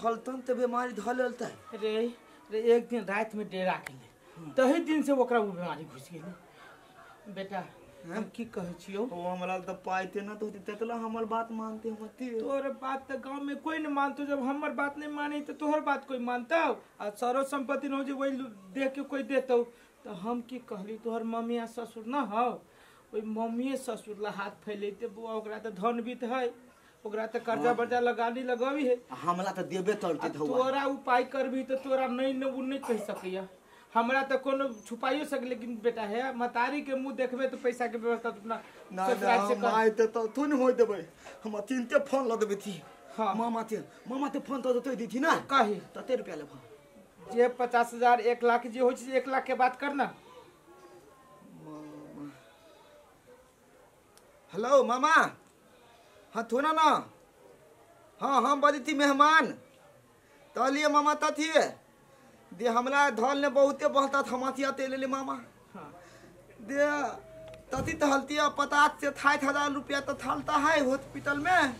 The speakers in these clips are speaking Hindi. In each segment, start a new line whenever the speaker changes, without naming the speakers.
हलतन ते बीमारी ध लेलता
रे एक दिन रात में डेरा गेले तही दिन से ओकरा वो बीमारी घुस गेले बेटा हम की कहै छियो
ओ हमरा त पाइते न तो तेतला हमर बात मानते होती
तोहर बात तो गांव में कोई नहीं मानतो जब हमर बात नहीं मानी तो तोहर बात कोई मानता आ सर्व संपत्ति न हो जे वही दे के कोई देतो तो हम की कहली तोहर मम्मी आ ससुर न हो ओई मम्मी ससुर ला हाथ फैलैते बुआ ओकरा त धन बीत है ओकरा त कर्जा बर्जा लगानी लगावी है
हमरा त देबे तलते धौआ
तोरा उपाय करबी तो तोरा नहीं कह सकैया हमरा तो कोनो छुपाइयो सक लेकिन बेटा है मतारी के मुंह देखबे तो पैसा के व्यवस्था अपना ससुराल से कर
माय तो थुन होय देबे हम तीनते फोन ल देबे थी
हां
मामा ते फोन तो दी थी ना
काहे
तते रुपया लेबो
जे 50,000 1 लाख जे होय छै 1 लाख के बात करना
हेलो मामा हां थोना ना हां हम बदी थी मेहमान तलिए मामा तथी दे हमरा धल ने बहुते बहता थमातिया ते ले मामा
हां
दे तथी तहलतिया 50 से 60,000 रुपया तो थलता है हॉस्पिटल में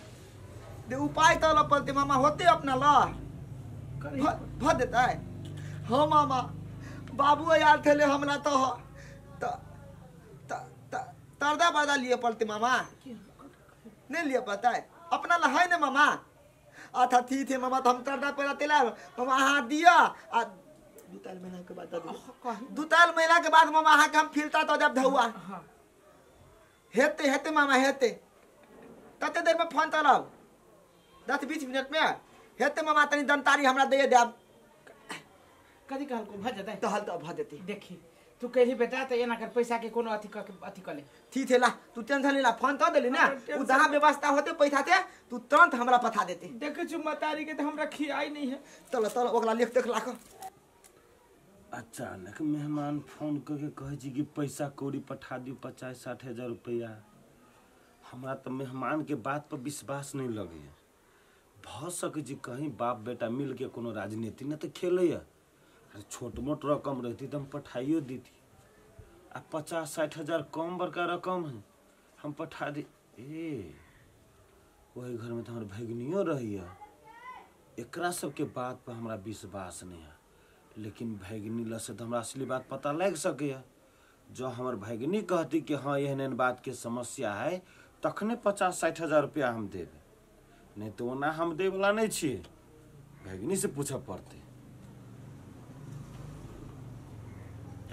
दे उपाय तो लपलते मामा होते अपना ला भ देता है हाँ मामा बाबू यार थे हमरा तो तरदा बरदा लिए पड़ते मामा नहीं लिए पड़ता है अपना ला है ना मामा अच्छा ठीक है मामा तो हम तरदा पड़ा तेला मामा हाथ दिया दूताल महीना के बाद दूताल महीना के बाद मामा हाँ हम फिलता तो जब धुआ हेते मामा हेते कते देर में फोन तलब 10-20 मिनट में हेते मामा तनी दंतारी हमरा दे देब
कदी कहल को भ जतै
तो हल तो भ देती
देखी तू कहली बेटा तो एना कर पैसा के कोनो अथी कले
ठीक है ला तू टेंशन लेला फोन तो देली ना उ जहां व्यवस्था होते पैसा ते तू तुरंत हमरा पठा देती
देखे छु मतारी के तो हमरा खियाई नहीं है
चल ओकरा लिख देख लाख
अचानक मेहमान फोन करके कहे जी कि पैसा कौड़ी पठा दियो 50-60 हजार रुपया हमरा तो मेहमान के बात पर विश्वास नहीं लगे भ सके जी कहीं बाप बेटा मिल के कोनो राजनीति न तो खेले अरे छोट मोट रकम रहती तो हम पठाइयो दी थी आ 50-60 हजार कम बड़का रकम है हम पठा दी वही घर में तो हमारे भैगनियो रही है एकरा सबके बात पर हमरा विश्वास नहीं है लेकिन भैगनी ल से तो हमरा असली बात पता लग सके जो हमार भैगनी कहती कि हाँ एहन बात के समस्या है तखने 50-60 हजार रुपया हम देवे नहीं तो ओना हम दे वाला नहीं छे भैगनी से पूछा पड़ते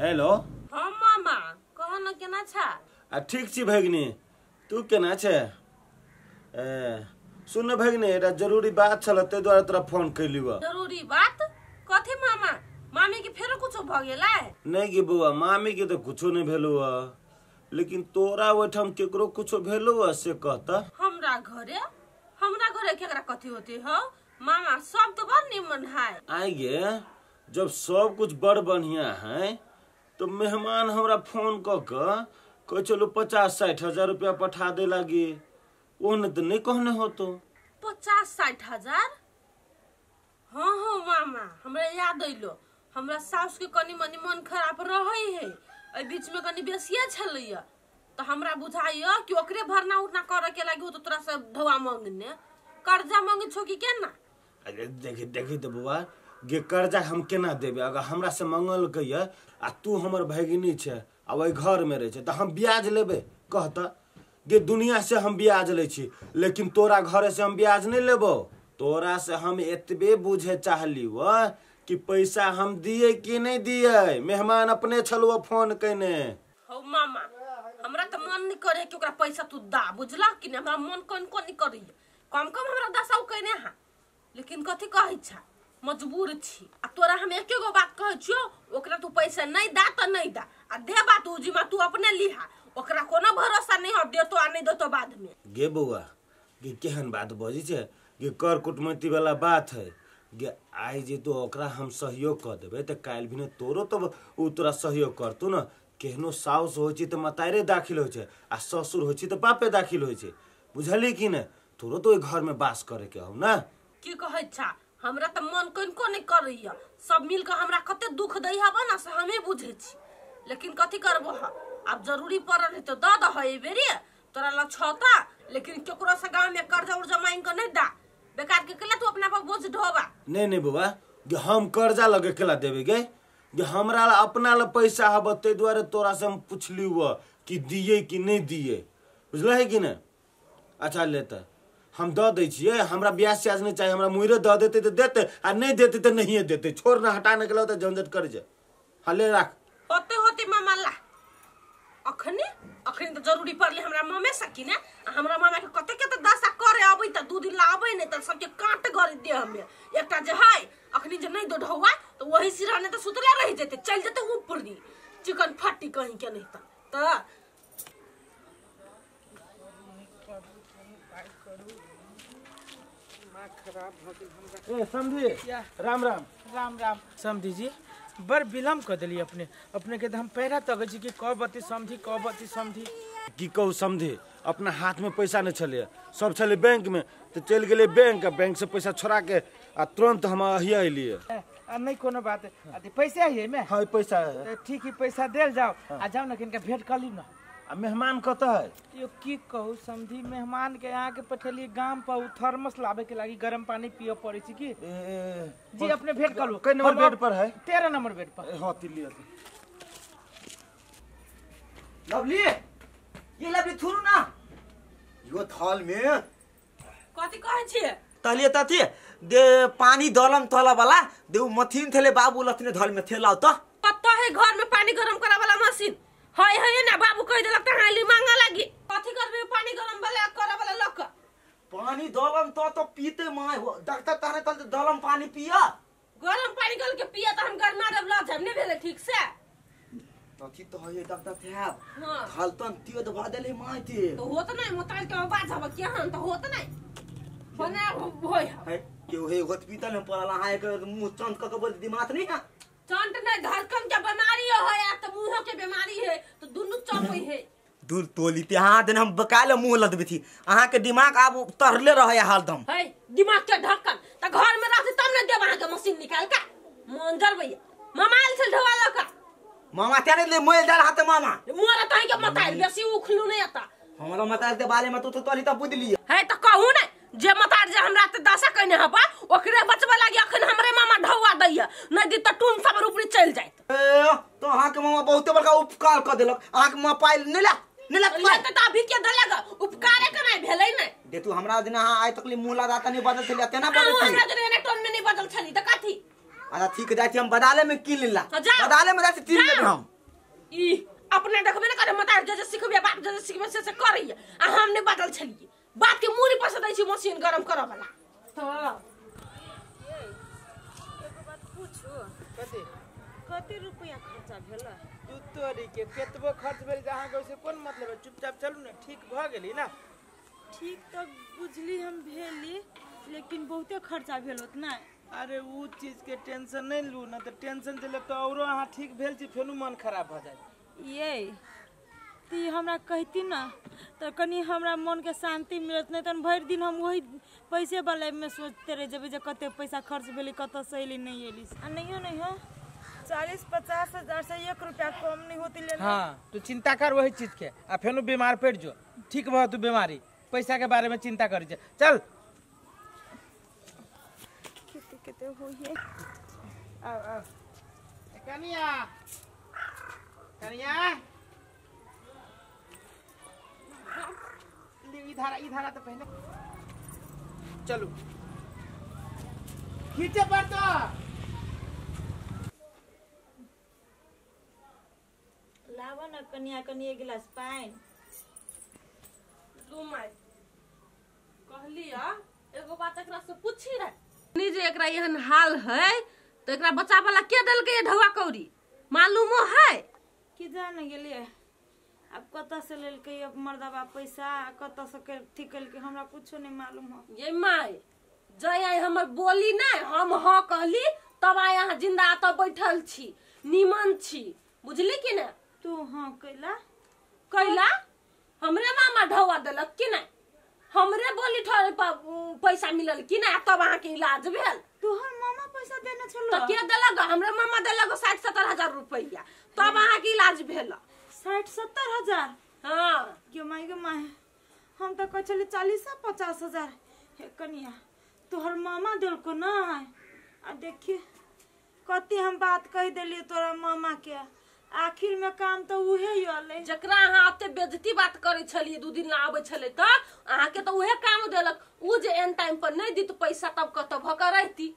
हेलो
हाँ मामा कहो न केना छा
ठीक छी भैगनी तू केना छे सुन भैगनी एटा जरूरी बात छल ते द्वारा तोरा फोन कैली
जरूरी बात कथी मामा मामी के फेरो कुछो भ गेला
नहीं गे बुआ मामी के तो कुछो नहीं भेलु लेकिन तोरा ओठम केकरो कुछो भेलु से कहता
हमरा घरे केकरा कथी होती हो मामा सब तो बड़ निमन है
आई गे जब सब कुछ बड़ बढ़िया है तो मेहमान हमरा फोन कह चलो 50-60 हजार रुपया पठा दे लगी ओने तो नहीं कहने हो तो
50-60 हजार हाँ मामा हमरा याद अइलो हमरा सास के कनी मनी मन खराब रहे है ए बीच में कनी बेसिया छलैया तो हमरा बुझाइयो कि ओकरे भरना उठना करे के लागी हो तो तोरा से धवा मांगने कर्जा मांगे छो कि केना
अरे देखी तो बुआ गे कर्जा हम केना देबे अगर हमरा से मांगल कहिए आ तू हमर भैगिनी छे आ वही घर में रहे छे तो हम ब्याज लेबे कहता गे दुनिया से हम ब्याज ले छी लेकिन तोरा घरे से हम ब्याज नहीं लेबो तोरा से हम एतबे बुझे चाहली कि पैसा हम दिए कि नहीं दिए मेहमान अपने छलुआ फोन कने
हो मामा हमरा तो मन नहीं करे कि ओकरा पैसा तू दा बुझला कि नहीं हमरा मन कोन नहीं करी कम हमरा दसाउ कने हा लेकिन कथी कहै छा मजबूर छी आ तोरा हम एके गो बात कहै छियो ओकरा तू पैसा नहीं दा त नहीं दा आ दे बात उजिमा तू अपने लिहा ओकरा कोनो भरोसा नहीं हो दे तो आ नहीं दो तो बाद में
गे बउआ गे केहन बात बजी छे गे कर कुटमैती वाला बात है गे आई जे तो ओकरा हम सहयोग कर देबे त काल भी तोरो तो उ तोरा सहयोग करतु न केहनो साउस होय छी त मतारे दाखिल होय छे आ ससुर होय छी त बापे दाखिल होय छे बुझली कि न तोरो तो घर में बास करे के हो ना
की कहै छा हमरा त मन कनको नहीं करैया सब मिल के हमरा कते दुख दै हबा ना से हमें बुझै छी लेकिन कथी करबो अब जरूरी पड़ल है तो द द है बेरी तोरा ल छता लेकिन केकरो से गांव में कर्जा उर्जा मांग के नहीं दा बेकार के केला तू अपना पर बोझ ढोबा
नहीं बुआ गे हम कर्जा लगे केला देवे गे गे हमरा ला अपना ला पैसा हब ते द्वारे तोरा से हम पूछली हुआ कि दिए कि नहीं दिए बुझल है कि नहीं। अच्छा लेते हम दे दै छियै हमरा ब्याज स्याज नहीं चाहिए हमरा मुहरे दे देते तो देते आ नहीं देते तो नहीं देते छोड़ ना हटाने के लिए झंझट कर जा। हाँ ले रख
होते होते मामा ला अखनी तो जरूरी पड़ले हमरा ममे सकी ने हमरा मामा के कते के तो दशा करे आबै त 2 दिन ला आबै ने त सबके काट कर दे हमें एकटा जे है अखनी जे नहीं दो ढौआ तो वही सिराने तो सुतले रह जेते चल जेते ऊपर दी चिकन फट्टी कहीं के नहीं त
ए समझी राम राम राम राम समझी जी बड़ विलम्ब कर दिली अपने के हम पैरा तक छी कि कब बती समझी
की कहू समझे अपना हाथ में पैसा नहीं चले सब चले बैंक में तो चल गए बैंक से पैसा छोड़ा के आ तुरंत हम हिया अलिए
नहीं कोनो बात है पैसा है में
हाँ पैसा है
ठीक है पैसा देल जाओ आ जाओ ना किनका भेंट कर ली ना।
आ मेहमान कत है
यो की कहू समझी मेहमान के यहाँ के पठेली गांव पर थर्मस लावे के लागी गर्म पानी पियो पड़े छी की जी अपने भेंट कर लो
कई नंबर बेड पर है
13 नंबर बेड पर
हाँ तिल्ली
लवली ये लवली थुरु ना यो थाल में
कथि कहै छियै
तहलिए तथी दे पानी दलम तला वाला दे मथीन थेले बाबू लथने धल में थेलाउ त
पता है घर में पानी गरम करा वाला मशीन है ना बाबू कह देलक त हाली मांगा लागी कथि करबे पानी गरम वाला करा वाला लक
पानी दलम तो पीते माय हो डॉक्टर तारे तल दलम पानी पिया
गरम पानी गल के पिया त हम गरमा देब ल झमने भेले ठीक से
तथी तो है डॉक्टर साहब
हां
हालतन तियो दबा देले माय ते
तो होत नहीं मोताल के बात हब के हन तो होत नहीं बना होय
है केओ हे हॉस्पिटल में पड़ला हाय के मुंह चंद क के बोल दिमाग नहीं है
चंट नहीं धड़कन के बीमारी है या तो मुंह के बीमारी है तो दोनों चंपई है
दूर तोली ते हां दिन हम बकाले मुंह लदबे थी अहाँ के दिमाग अब तरले रहे हालदम
है दिमाग के ढक्कन त घर में रहते तब न देब अहाँ के मशीन निकाल के मंजर भैया ममाल से ढवाला का
मामा तेरे ले मोल डाल हाथ मामा
मोरा तई के मताल बेसी उखलू नहीं आता
हमरा मताल के बारे में तो तोली त बुझ लिए
है त कहू ने जे मतार जे हमरा त दशा कने हबा ओकरे बचबा लागी अखन हमरे मामा ढौआ दैया नहीं दी त टून सब ऊपरी चल जाइत
तो अहाँ के मामा बहुते बड़का उपकार कर देलक अहाँ के मामा पाइल नेला
त अभी के देलक उपकारे के नहीं भेलै नहीं
दे तू हमरा दिन अहाँ आइ तकली मुला दाता नहीं बदल छलिया तेना बदल छली
हमरा जरे ने टोन में नहीं बदल छली त काथी
अच्छा ठीक जाई हम बदाले में की लेला बदाले में जाते तीन लेबे हम
ई अपने देखबे न करे मतार जे सिखबे बाप जे सिखबे से करैया आ हम नहीं बदल छली बात के मूरी पर से दै छी मशीन गरम करऽ वाला तो
एगो बात पूछू कते रुपया खर्चा भेला
तू तोरी के केतबो खर्च भेल जहां के से कोन मतलब है चुपचाप चलू ना ठीक भ गेली ना
ठीक तो बुझली हम भेली लेकिन बहुते खर्चा भेल उतना
अरे उ चीज के टेंशन नहीं लू ना तो टेंशन चले तो औरो अहाँ ठीक भेल छी फेनु मन खराब भ जाए
ये ती हमरा कहती ना तो कनी हमरा मन के शांति मिलत नहीं तन भर दिन हम वही पैसे वाले में सोचते रह जेबे जे कते पैसा खर्च भेली कत से एली नहीं एली आ नहीं हो 40-50 हजार से 1 रुपया कम नहीं होती ले
हां तू चिंता कर वही चीज के आ फेनु बीमार पड़ जो ठीक भ तू बीमारी पैसा के बारे में चिंता कर चल
केते होई
आ कनिया इधर तो पहले चलो खींचे पर तो
लावा ना कनिया एक गिलास पानी
लू माय कहलिया एगो बात एकरा से पूछी रे नी जे एकरा एहन हाल है तो एकरा बच्चा वाला के देल के ढवा कौरी मालूम है
कि जान गेलिए अब कत से लेल के अब मर्दाबा पैसा कत से ठीक के हमरा कुछो नहीं मालूम हो
ये माय जय आई हमर बोली ना हम हां कहली तब आय यहाँ जिंदा त बैठल छी निमन छी बुझली कि ना
तू हां
कैला हमरे मामा ढवा देलक कि नहीं हमरे बोली ठोर पैसा मिलल कि नहीं तब अहाँ के इलाज भेल
तोहर मामा पैसा देने छलो
तो के देलक हमरे मामा देलक 60-70 हजार रुपया तब अहाँ के इलाज भेल
60-70 हजार
हां
के माय हम तो कह चले 40-50 हजार हे कनिया तोहर मामा देल को ना आ देखिए कति हम बात कह दिलिए तोरा मामा के, आखिर में काम तो उहे ही होले।
जकरा अहाँ ओते बेइज्जती बात करे छलिए 2 दिन ना आवे छले त अहाँ के तो उहे काम देलक। उ जे एन टाइम पर नहीं दी तो पैसा तब कत भकर रहती।